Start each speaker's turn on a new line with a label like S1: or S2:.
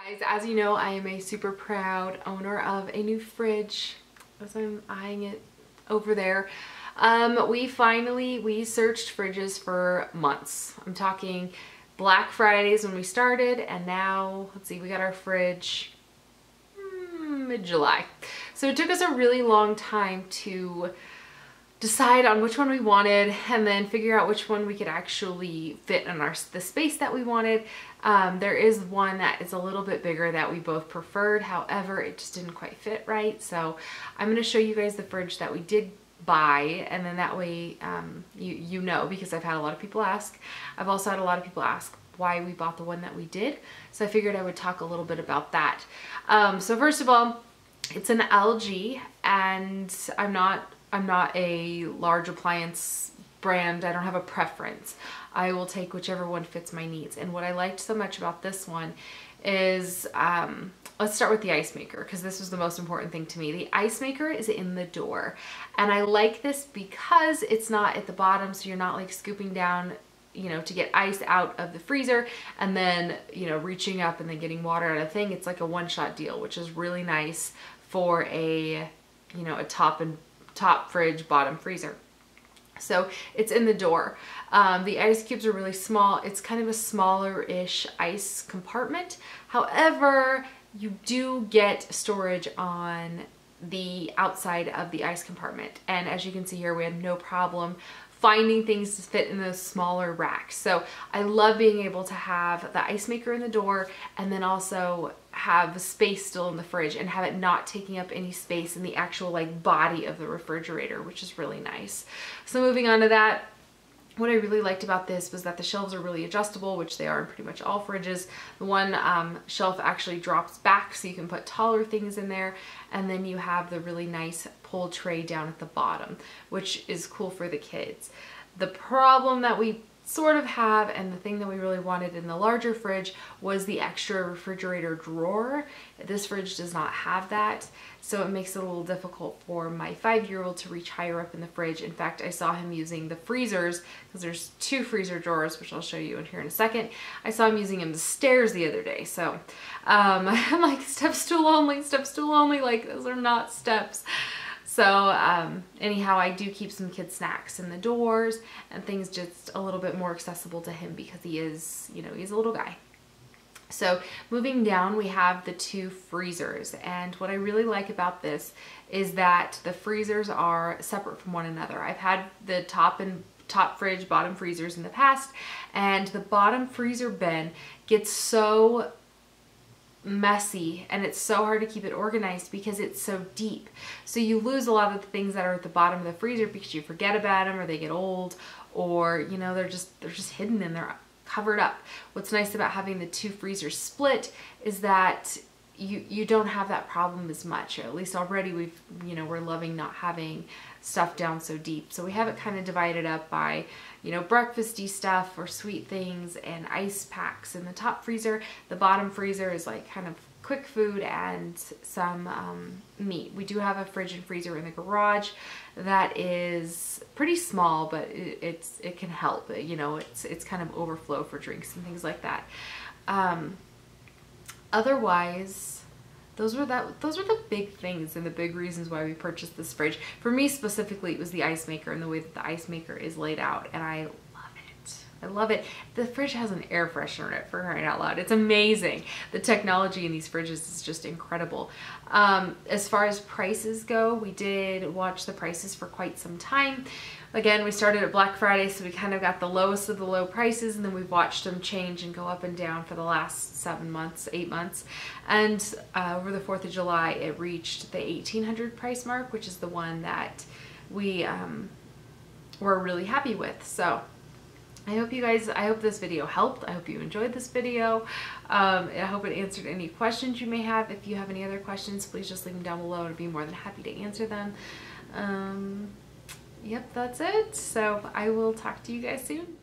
S1: Guys, as you know, I am a super proud owner of a new fridge, as I'm eyeing it over there. We searched fridges for months. I'm talking Black Fridays when we started, and now, let's see, we got our fridge mid-July. So it took us a really long time to decide on which one we wanted and then figure out which one we could actually fit in the space that we wanted. There is one that is a little bit bigger that we both preferred, however it just didn't quite fit right. So I'm going to show you guys the fridge that we did buy, and then that way you know, because I've had a lot of people ask. I've also had a lot of people ask why we bought the one that we did, so I figured I would talk a little bit about that. So first of all, it's an LG, and I'm not a large appliance brand. I don't have a preference. I will take whichever one fits my needs. And what I liked so much about this one is, let's start with the ice maker, because this was the most important thing to me. The ice maker is in the door, and I like this because it's not at the bottom, so you're not like scooping down, you know, to get ice out of the freezer and then, you know, reaching up and then getting water out of the thing. It's like a one-shot deal, which is really nice for a, you know, a top fridge, bottom freezer. So it's in the door. The ice cubes are really small. It's kind of a smaller-ish ice compartment. However, you do get storage on the outside of the ice compartment. And as you can see here, we had no problem finding things to fit in those smaller racks. So I love being able to have the ice maker in the door and then also have space still in the fridge and have it not taking up any space in the actual like body of the refrigerator, which is really nice. So moving on to that, what I really liked about this was that the shelves are really adjustable, which they are in pretty much all fridges. The one shelf actually drops back so you can put taller things in there, and then you have the really nice pull tray down at the bottom, which is cool for the kids. The problem that we sort of have, and the thing that we really wanted in the larger fridge, was the extra refrigerator drawer. This fridge does not have that, so it makes it a little difficult for my 5-year-old to reach higher up in the fridge. In fact, I saw him using the freezers, because there's 2 freezer drawers, which I'll show you in here in a second. I saw him using the stairs the other day, so I'm like, step stool only, like those are not steps. So anyhow, I do keep some kid snacks in the doors and things just a little bit more accessible to him because he is, you know, he's a little guy. So moving down, we have the 2 freezers, and what I really like about this is that the freezers are separate from one another. I've had the top fridge, bottom freezers in the past, and the bottom freezer bin gets so messy and it's so hard to keep it organized because it's so deep. So you lose a lot of the things that are at the bottom of the freezer because you forget about them, or they get old, or you know, they're just hidden and they're covered up. What's nice about having the 2 freezers split is that you don't have that problem as much, or at least already we're loving not having stuff down so deep. So we have it kind of divided up by, you know, breakfasty stuff or sweet things and ice packs in the top freezer. The bottom freezer is like kind of quick food and some meat. We do have a fridge and freezer in the garage that is pretty small, but it can help. You know, it's kind of overflow for drinks and things like that. Otherwise, those were the big things and the big reasons why we purchased this fridge. For me specifically, it was the ice maker and the way that the ice maker is laid out, and I love it. I love it. The fridge has an air freshener in it, for crying out loud. It's amazing. The technology in these fridges is just incredible. As far as prices go, we did watch the prices for quite some time. Again, we started at Black Friday, so we kind of got the lowest of the low prices, and then we've watched them change and go up and down for the last 7 months, 8 months. And over the 4th of July, it reached the $1,800 price mark, which is the one that we were really happy with. So I hope this video helped. I hope you enjoyed this video. I hope it answered any questions you may have. If you have any other questions, please just leave them down below. I'd be more than happy to answer them. Yep, that's it. So I will talk to you guys soon.